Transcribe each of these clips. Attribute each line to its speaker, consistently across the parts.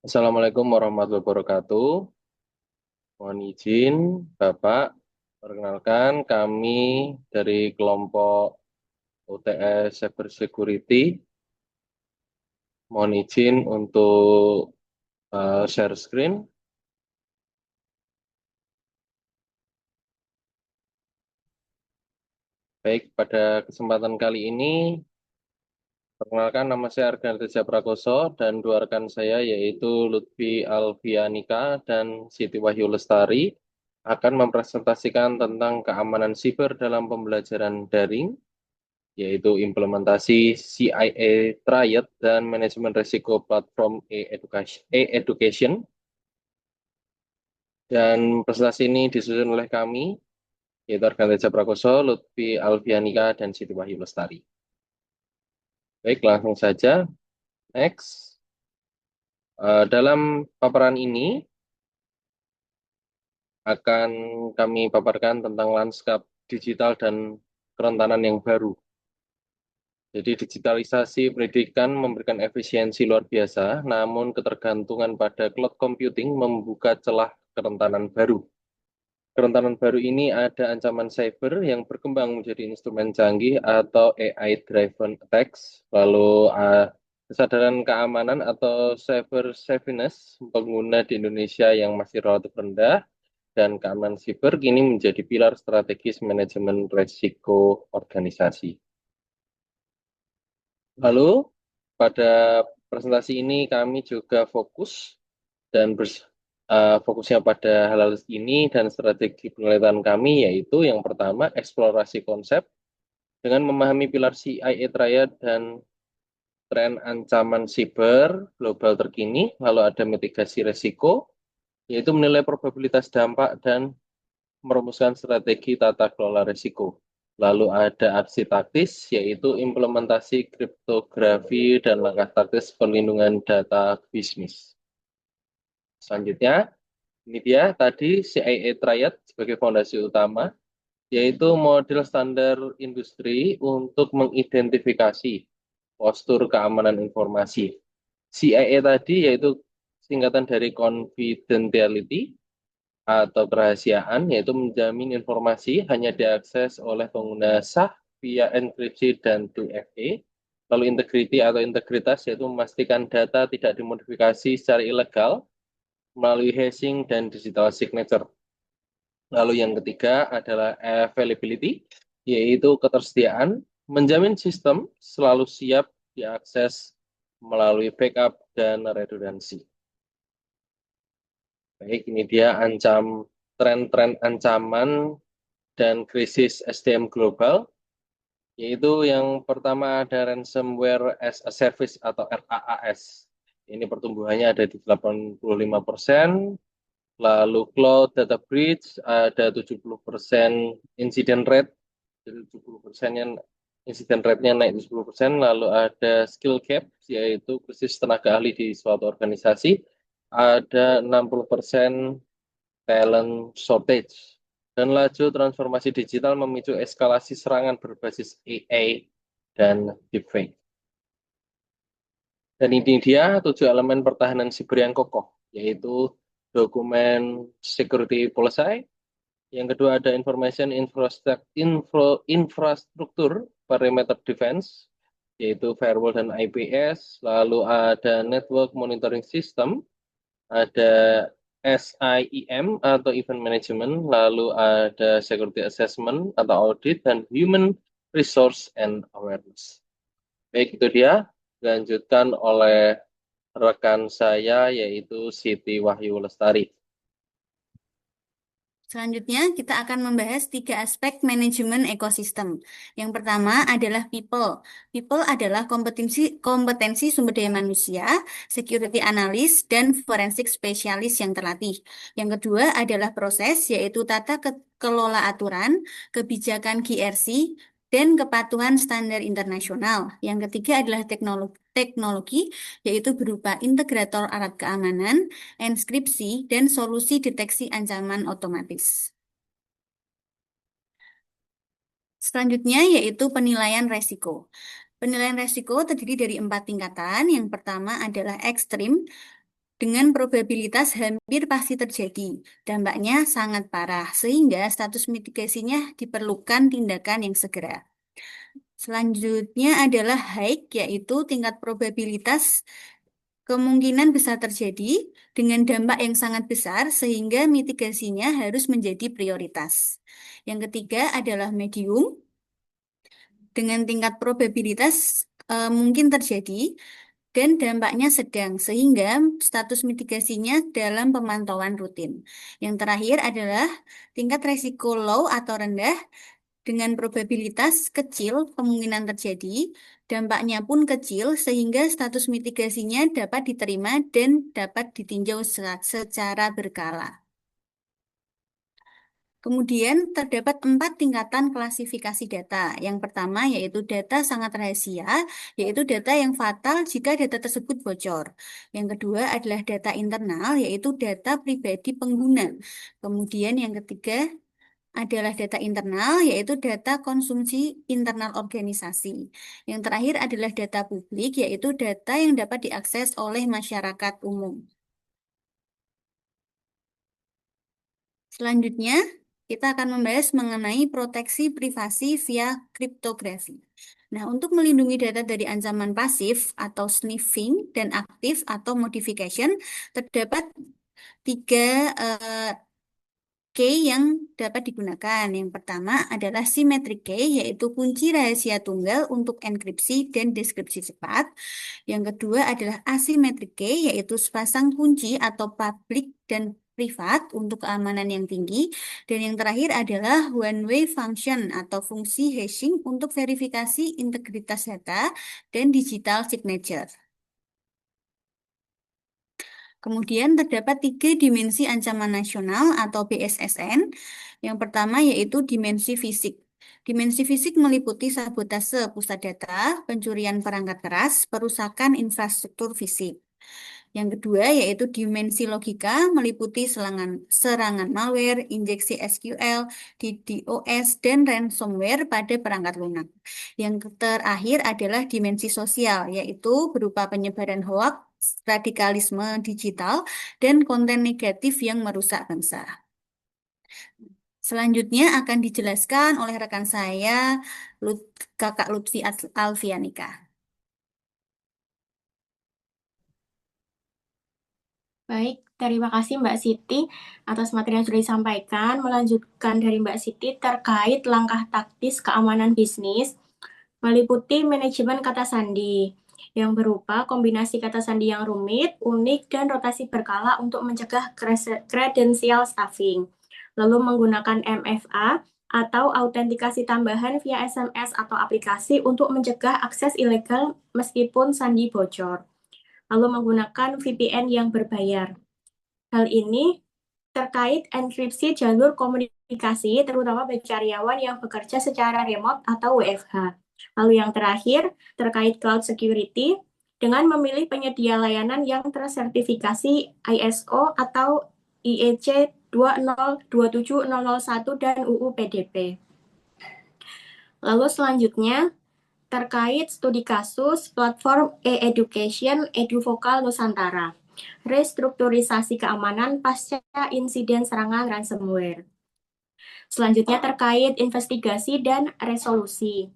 Speaker 1: Assalamualaikum warahmatullahi wabarakatuh. Mohon izin, Bapak. Perkenalkan, kami dari kelompok UTS Cyber Security. Mohon izin untuk share screen. Baik, pada kesempatan kali ini, perkenalkan nama saya Argan Teja Prakoso dan dua rekan saya yaitu Lutfi Alfianika dan Siti Wahyu Lestari akan mempresentasikan tentang keamanan siber dalam pembelajaran daring, yaitu implementasi CIA Triad dan manajemen risiko platform e-education. Dan presentasi ini disusun oleh kami, yaitu Argan Teja Prakoso, Lutfi Alfianika, dan Siti Wahyu Lestari. Baik, langsung saja. Next. Dalam paparan ini akan kami paparkan tentang lanskap digital dan kerentanan yang baru. Jadi digitalisasi pendidikan memberikan efisiensi luar biasa, namun ketergantungan pada cloud computing membuka celah kerentanan baru. Kerentanan baru ini ada ancaman cyber yang berkembang menjadi instrumen canggih atau AI-driven attacks, lalu kesadaran keamanan atau cyber savviness pengguna di Indonesia yang masih relatif rendah, dan keamanan siber kini menjadi pilar strategis manajemen risiko organisasi. Lalu, pada presentasi ini kami juga fokus dan fokusnya pada hal-hal ini dan strategi penelitian kami, yaitu yang pertama, eksplorasi konsep dengan memahami pilar CIA Triad dan tren ancaman siber global terkini, lalu ada mitigasi risiko, yaitu menilai probabilitas dampak dan merumuskan strategi tata kelola risiko. Lalu ada aksi taktis, yaitu implementasi kriptografi dan langkah taktis perlindungan data bisnis. Selanjutnya, ini dia tadi CIA Triad sebagai fondasi utama, yaitu model standar industri untuk mengidentifikasi postur keamanan informasi. CIA tadi yaitu singkatan dari confidentiality atau kerahasiaan, yaitu menjamin informasi hanya diakses oleh pengguna sah via enkripsi dan 2FA. Lalu integrity atau integritas, yaitu memastikan data tidak dimodifikasi secara ilegal melalui hashing dan digital signature. Lalu yang ketiga adalah availability, yaitu ketersediaan, menjamin sistem selalu siap diakses melalui backup dan redundansi. Baik, ini dia tren-tren ancaman dan krisis SDM global, yaitu yang pertama ada ransomware as a service atau RAAS. Ini pertumbuhannya ada di 85%, lalu cloud data breach ada 70% incident rate, jadi 70%-nya incident rate-nya naik di 10%, lalu ada skill gap, yaitu krisis tenaga ahli di suatu organisasi, ada 60% talent shortage. Dan laju transformasi digital memicu eskalasi serangan berbasis AI dan deepfake. Dan ini dia 7 elemen pertahanan siber yang kokoh, yaitu dokumen security policy. Yang kedua ada information infrastruktur perimeter defense, yaitu firewall dan IPS. Lalu ada network monitoring system, ada SIEM atau event management, lalu ada security assessment atau audit, dan human resource and awareness. Baik, itu dia. Dilanjutkan oleh rekan saya yaitu Siti Wahyu Lestari.
Speaker 2: Selanjutnya, kita akan membahas 3 aspek manajemen ekosistem. Yang pertama adalah people. People adalah kompetensi sumber daya manusia, security analyst, dan forensik spesialis yang terlatih. Yang kedua adalah proses, yaitu tata kelola aturan, kebijakan GRC, dan kepatuhan standar internasional. Yang ketiga adalah teknologi, yaitu berupa integrator alat keamanan, enskripsi, dan solusi deteksi ancaman otomatis. Selanjutnya yaitu penilaian resiko. Penilaian resiko terdiri dari 4 tingkatan. Yang pertama adalah ekstrim, dengan probabilitas hampir pasti terjadi. Dampaknya sangat parah, sehingga status mitigasinya diperlukan tindakan yang segera. Selanjutnya adalah high, yaitu tingkat probabilitas kemungkinan besar terjadi dengan dampak yang sangat besar, sehingga mitigasinya harus menjadi prioritas. Yang ketiga adalah medium, dengan tingkat probabilitas mungkin terjadi dan dampaknya sedang, sehingga status mitigasinya dalam pemantauan rutin. Yang terakhir adalah tingkat resiko low atau rendah, dengan probabilitas kecil kemungkinan terjadi, dampaknya pun kecil, sehingga status mitigasinya dapat diterima dan dapat ditinjau secara berkala. Kemudian terdapat 4 tingkatan klasifikasi data. Yang pertama yaitu data sangat rahasia, yaitu data yang fatal jika data tersebut bocor. Yang kedua adalah data internal, yaitu data pribadi pengguna. Kemudian yang ketiga adalah data internal, yaitu data konsumsi internal organisasi. Yang terakhir adalah data publik, yaitu data yang dapat diakses oleh masyarakat umum. Selanjutnya, kita akan membahas mengenai proteksi privasi via kriptografi. Nah, untuk melindungi data dari ancaman pasif atau sniffing dan aktif atau modification, terdapat 3 key yang dapat digunakan. Yang pertama adalah symmetric key, yaitu kunci rahasia tunggal untuk enkripsi dan deskripsi cepat. Yang kedua adalah asymmetric key, yaitu sepasang kunci atau public dan privat untuk keamanan yang tinggi. Dan yang terakhir adalah one-way function atau fungsi hashing untuk verifikasi integritas data dan digital signature. Kemudian terdapat 3 dimensi ancaman nasional atau BSSN. Yang pertama yaitu dimensi fisik. Dimensi fisik meliputi sabotase pusat data, pencurian perangkat keras, perusakan infrastruktur fisik. Yang kedua yaitu dimensi logika, meliputi serangan malware, injeksi SQL, DDoS, dan ransomware pada perangkat lunak. Yang terakhir adalah dimensi sosial, yaitu berupa penyebaran hoaks, radikalisme digital, dan konten negatif yang merusak bangsa. Selanjutnya akan dijelaskan oleh rekan saya, Kakak Lutfi Alfianika.
Speaker 3: Baik, terima kasih Mbak Siti atas materi yang sudah disampaikan. Melanjutkan dari Mbak Siti terkait langkah taktis keamanan bisnis, meliputi manajemen kata sandi, yang berupa kombinasi kata sandi yang rumit, unik, dan rotasi berkala untuk mencegah kredensial stuffing. Lalu menggunakan MFA atau autentikasi tambahan via SMS atau aplikasi untuk mencegah akses ilegal meskipun sandi bocor. Lalu menggunakan VPN yang berbayar. Hal ini terkait enkripsi jalur komunikasi, terutama bagi karyawan yang bekerja secara remote atau WFH. Lalu yang terakhir, terkait cloud security, dengan memilih penyedia layanan yang tersertifikasi ISO atau IEC 2027001 dan UU PDP. Lalu selanjutnya, terkait studi kasus platform e-education EduVokal Nusantara, restrukturisasi keamanan pasca insiden serangan ransomware. Selanjutnya terkait investigasi dan resolusi.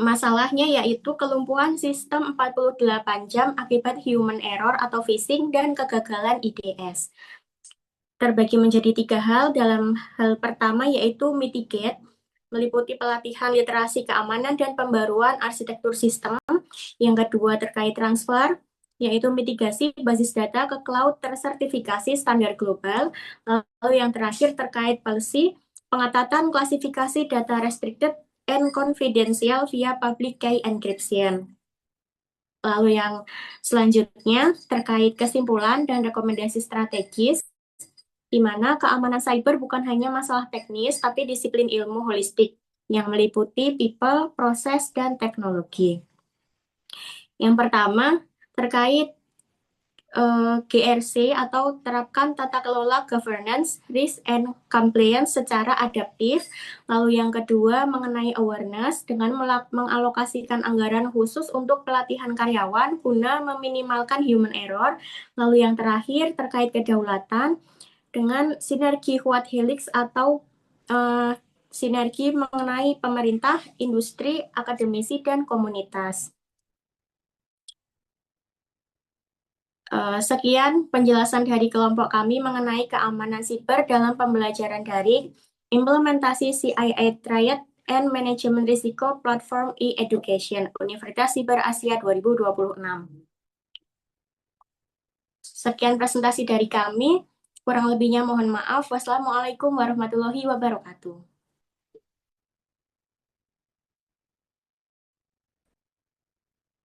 Speaker 3: Masalahnya yaitu kelumpuhan sistem 48 jam akibat human error atau phishing dan kegagalan IDS. Terbagi menjadi 3 hal. Dalam hal pertama yaitu mitigate, meliputi pelatihan literasi keamanan dan pembaruan arsitektur sistem. Yang kedua terkait transfer, yaitu mitigasi basis data ke cloud tersertifikasi standar global. Lalu yang terakhir terkait policy, pengetatan klasifikasi data restricted and confidential via public key encryption. Lalu yang selanjutnya terkait kesimpulan dan rekomendasi strategis, di mana keamanan cyber bukan hanya masalah teknis, tapi disiplin ilmu holistik yang meliputi people, proses, dan teknologi. Yang pertama, terkait GRC atau terapkan tata kelola governance, risk, and compliance secara adaptif. Lalu yang kedua mengenai awareness dengan mengalokasikan anggaran khusus untuk pelatihan karyawan guna meminimalkan human error. Lalu yang terakhir terkait kedaulatan dengan sinergi Quad Helix atau sinergi mengenai pemerintah, industri, akademisi, dan komunitas. Sekian penjelasan dari kelompok kami mengenai keamanan siber dalam pembelajaran daring, implementasi CIA Triad and Manajemen Risiko Platform e-Education, Universitas Siber Asia 2026. Sekian presentasi dari kami, kurang lebihnya mohon maaf. Wassalamualaikum warahmatullahi wabarakatuh.